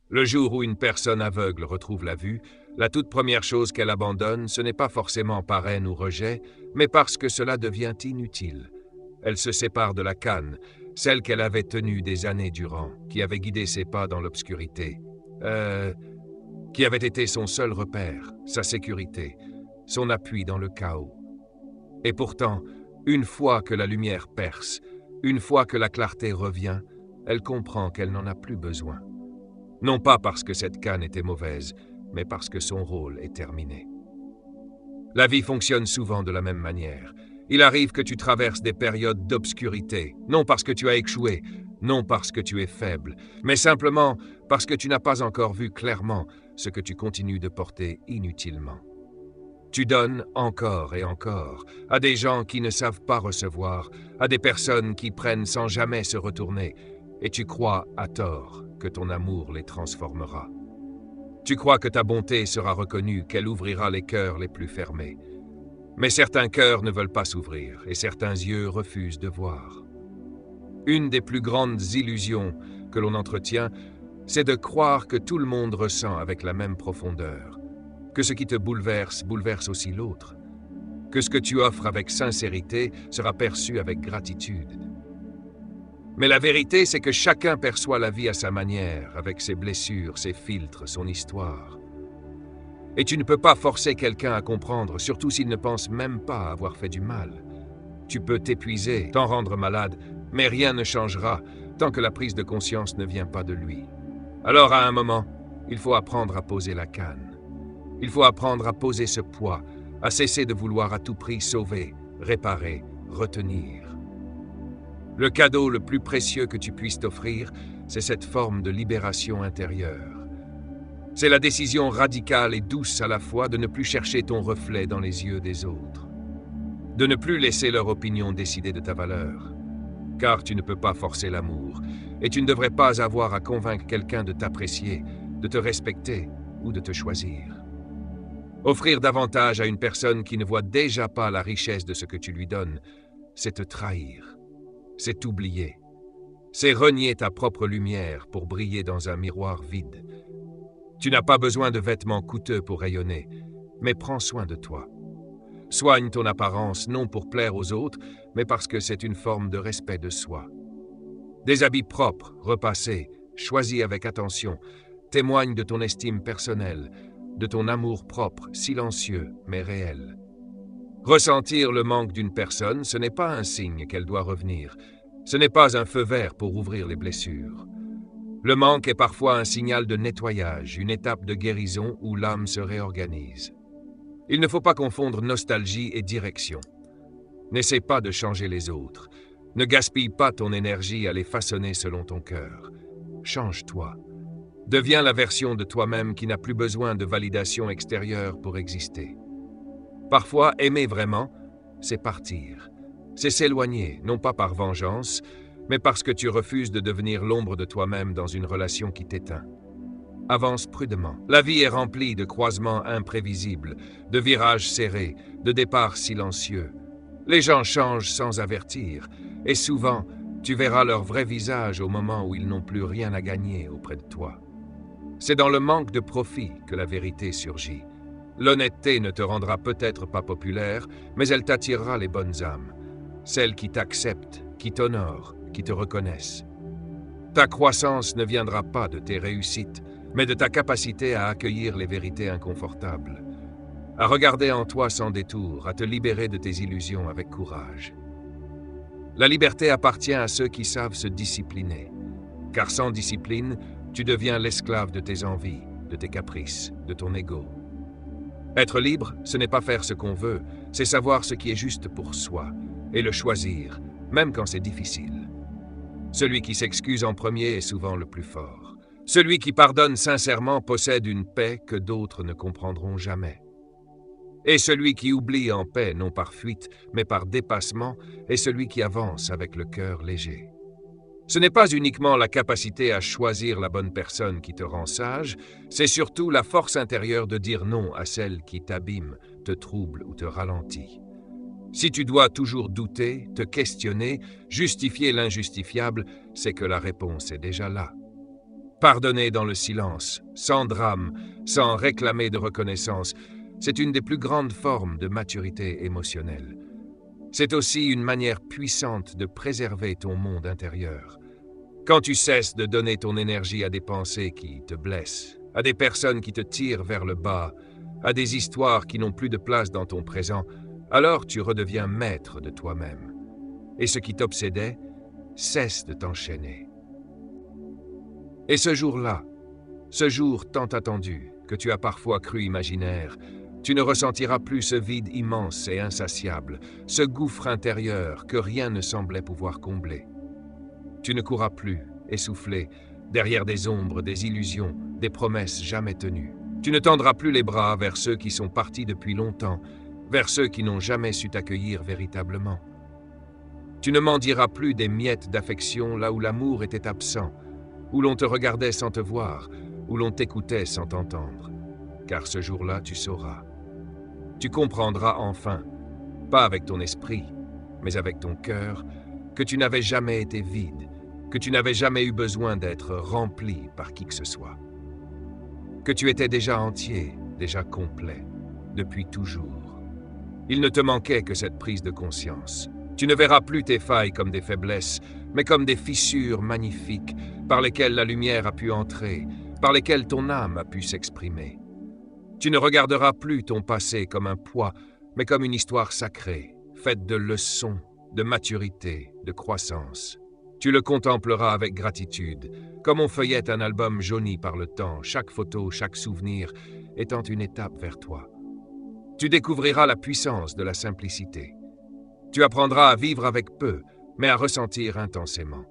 Le jour où une personne aveugle retrouve la vue, la toute première chose qu'elle abandonne, ce n'est pas forcément par haine ou rejet, mais parce que cela devient inutile. Elle se sépare de la canne, celle qu'elle avait tenue des années durant, qui avait guidé ses pas dans l'obscurité, qui avait été son seul repère, sa sécurité, son appui dans le chaos. Et pourtant, une fois que la lumière perce, une fois que la clarté revient, elle comprend qu'elle n'en a plus besoin. Non pas parce que cette canne était mauvaise, mais parce que son rôle est terminé. La vie fonctionne souvent de la même manière. Il arrive que tu traverses des périodes d'obscurité, non parce que tu as échoué, non parce que tu es faible, mais simplement parce que tu n'as pas encore vu clairement ce que tu continues de porter inutilement. Tu donnes encore et encore à des gens qui ne savent pas recevoir, à des personnes qui prennent sans jamais se retourner, et tu crois à tort que ton amour les transformera. Tu crois que ta bonté sera reconnue, qu'elle ouvrira les cœurs les plus fermés. Mais certains cœurs ne veulent pas s'ouvrir et certains yeux refusent de voir. Une des plus grandes illusions que l'on entretient, c'est de croire que tout le monde ressent avec la même profondeur, que ce qui te bouleverse bouleverse aussi l'autre, que ce que tu offres avec sincérité sera perçu avec gratitude. Mais la vérité, c'est que chacun perçoit la vie à sa manière, avec ses blessures, ses filtres, son histoire. Et tu ne peux pas forcer quelqu'un à comprendre, surtout s'il ne pense même pas avoir fait du mal. Tu peux t'épuiser, t'en rendre malade, mais rien ne changera tant que la prise de conscience ne vient pas de lui. Alors à un moment, il faut apprendre à poser la canne. Il faut apprendre à poser ce poids, à cesser de vouloir à tout prix sauver, réparer, retenir. Le cadeau le plus précieux que tu puisses t'offrir, c'est cette forme de libération intérieure. C'est la décision radicale et douce à la fois de ne plus chercher ton reflet dans les yeux des autres. De ne plus laisser leur opinion décider de ta valeur. Car tu ne peux pas forcer l'amour, et tu ne devrais pas avoir à convaincre quelqu'un de t'apprécier, de te respecter ou de te choisir. Offrir davantage à une personne qui ne voit déjà pas la richesse de ce que tu lui donnes, c'est te trahir. C'est t'oublier. C'est renier ta propre lumière pour briller dans un miroir vide. Tu n'as pas besoin de vêtements coûteux pour rayonner, mais prends soin de toi. Soigne ton apparence non pour plaire aux autres, mais parce que c'est une forme de respect de soi. Des habits propres, repassés, choisis avec attention, témoignent de ton estime personnelle, de ton amour propre, silencieux mais réel. Ressentir le manque d'une personne, ce n'est pas un signe qu'elle doit revenir. Ce n'est pas un feu vert pour ouvrir les blessures. Le manque est parfois un signal de nettoyage, une étape de guérison où l'âme se réorganise. Il ne faut pas confondre nostalgie et direction. N'essaie pas de changer les autres. Ne gaspille pas ton énergie à les façonner selon ton cœur. Change-toi. Deviens la version de toi-même qui n'a plus besoin de validation extérieure pour exister. Parfois, aimer vraiment, c'est partir. C'est s'éloigner, non pas par vengeance, mais parce que tu refuses de devenir l'ombre de toi-même dans une relation qui t'éteint. Avance prudemment. La vie est remplie de croisements imprévisibles, de virages serrés, de départs silencieux. Les gens changent sans avertir, et souvent, tu verras leur vrai visage au moment où ils n'ont plus rien à gagner auprès de toi. C'est dans le manque de profit que la vérité surgit. L'honnêteté ne te rendra peut-être pas populaire, mais elle t'attirera les bonnes âmes, celles qui t'acceptent, qui t'honorent, qui te reconnaissent. Ta croissance ne viendra pas de tes réussites, mais de ta capacité à accueillir les vérités inconfortables, à regarder en toi sans détour, à te libérer de tes illusions avec courage. La liberté appartient à ceux qui savent se discipliner, car sans discipline, tu deviens l'esclave de tes envies, de tes caprices, de ton ego. Être libre, ce n'est pas faire ce qu'on veut, c'est savoir ce qui est juste pour soi, et le choisir, même quand c'est difficile. Celui qui s'excuse en premier est souvent le plus fort. Celui qui pardonne sincèrement possède une paix que d'autres ne comprendront jamais. Et celui qui oublie en paix, non par fuite, mais par dépassement, est celui qui avance avec le cœur léger. Ce n'est pas uniquement la capacité à choisir la bonne personne qui te rend sage, c'est surtout la force intérieure de dire non à celle qui t'abîme, te trouble ou te ralentit. Si tu dois toujours douter, te questionner, justifier l'injustifiable, c'est que la réponse est déjà là. Pardonner dans le silence, sans drame, sans réclamer de reconnaissance, c'est une des plus grandes formes de maturité émotionnelle. C'est aussi une manière puissante de préserver ton monde intérieur. Quand tu cesses de donner ton énergie à des pensées qui te blessent, à des personnes qui te tirent vers le bas, à des histoires qui n'ont plus de place dans ton présent, alors tu redeviens maître de toi-même. Et ce qui t'obsédait cesse de t'enchaîner. Et ce jour-là, ce jour tant attendu, que tu as parfois cru imaginaire, tu ne ressentiras plus ce vide immense et insatiable, ce gouffre intérieur que rien ne semblait pouvoir combler. Tu ne courras plus, essoufflé, derrière des ombres, des illusions, des promesses jamais tenues. Tu ne tendras plus les bras vers ceux qui sont partis depuis longtemps, vers ceux qui n'ont jamais su t'accueillir véritablement. Tu ne mendieras plus des miettes d'affection là où l'amour était absent, où l'on te regardait sans te voir, où l'on t'écoutait sans t'entendre. Car ce jour-là, tu sauras. Tu comprendras enfin, pas avec ton esprit, mais avec ton cœur, que tu n'avais jamais été vide, que tu n'avais jamais eu besoin d'être rempli par qui que ce soit. Que tu étais déjà entier, déjà complet, depuis toujours. Il ne te manquait que cette prise de conscience. Tu ne verras plus tes failles comme des faiblesses, mais comme des fissures magnifiques par lesquelles la lumière a pu entrer, par lesquelles ton âme a pu s'exprimer. Tu ne regarderas plus ton passé comme un poids, mais comme une histoire sacrée, faite de leçons, de maturité, de croissance. Tu le contempleras avec gratitude, comme on feuillette un album jauni par le temps, chaque photo, chaque souvenir étant une étape vers toi. Tu découvriras la puissance de la simplicité. Tu apprendras à vivre avec peu, mais à ressentir intensément.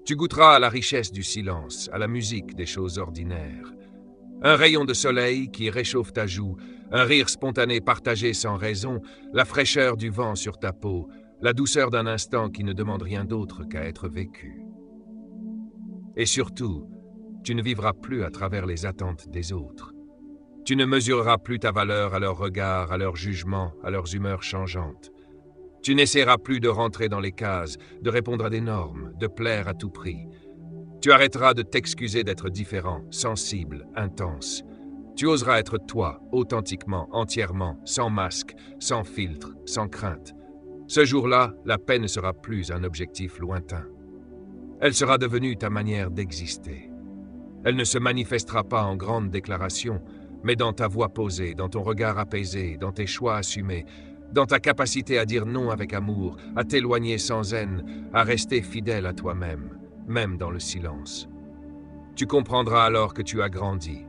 Tu goûteras à la richesse du silence, à la musique des choses ordinaires. Un rayon de soleil qui réchauffe ta joue, un rire spontané partagé sans raison, la fraîcheur du vent sur ta peau, la douceur d'un instant qui ne demande rien d'autre qu'à être vécu. Et surtout, tu ne vivras plus à travers les attentes des autres. Tu ne mesureras plus ta valeur à leurs regards, à leurs jugements, à leurs humeurs changeantes. Tu n'essaieras plus de rentrer dans les cases, de répondre à des normes, de plaire à tout prix. Tu arrêteras de t'excuser d'être différent, sensible, intense. Tu oseras être toi, authentiquement, entièrement, sans masque, sans filtre, sans crainte. Ce jour-là, la paix ne sera plus un objectif lointain. Elle sera devenue ta manière d'exister. Elle ne se manifestera pas en grandes déclarations, mais dans ta voix posée, dans ton regard apaisé, dans tes choix assumés, dans ta capacité à dire non avec amour, à t'éloigner sans haine, à rester fidèle à toi-même, même dans le silence. Tu comprendras alors que tu as grandi.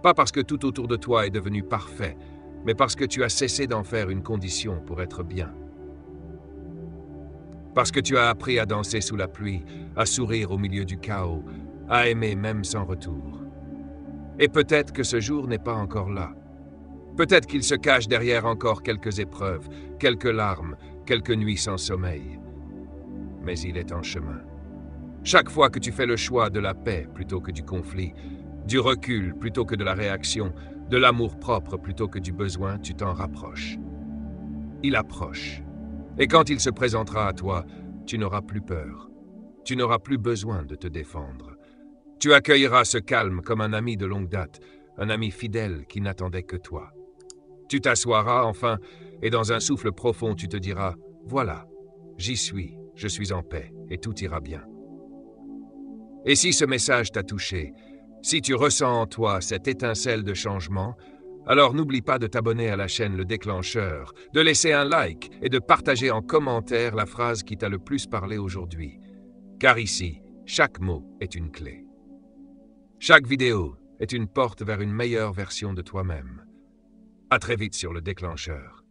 Pas parce que tout autour de toi est devenu parfait, mais parce que tu as cessé d'en faire une condition pour être bien. Parce que tu as appris à danser sous la pluie, à sourire au milieu du chaos, à aimer même sans retour. Et peut-être que ce jour n'est pas encore là. Peut-être qu'il se cache derrière encore quelques épreuves, quelques larmes, quelques nuits sans sommeil. Mais il est en chemin. Chaque fois que tu fais le choix de la paix plutôt que du conflit, du recul plutôt que de la réaction, de l'amour-propre plutôt que du besoin, tu t'en rapproches. Il approche. Et quand il se présentera à toi, tu n'auras plus peur. Tu n'auras plus besoin de te défendre. Tu accueilleras ce calme comme un ami de longue date, un ami fidèle qui n'attendait que toi. Tu t'assoiras enfin, et dans un souffle profond, tu te diras « Voilà, j'y suis, je suis en paix, et tout ira bien. » Et si ce message t'a touché, si tu ressens en toi cette étincelle de changement, alors n'oublie pas de t'abonner à la chaîne Le Déclencheur, de laisser un like et de partager en commentaire la phrase qui t'a le plus parlé aujourd'hui. Car ici, chaque mot est une clé. Chaque vidéo est une porte vers une meilleure version de toi-même. À très vite sur Le Déclencheur.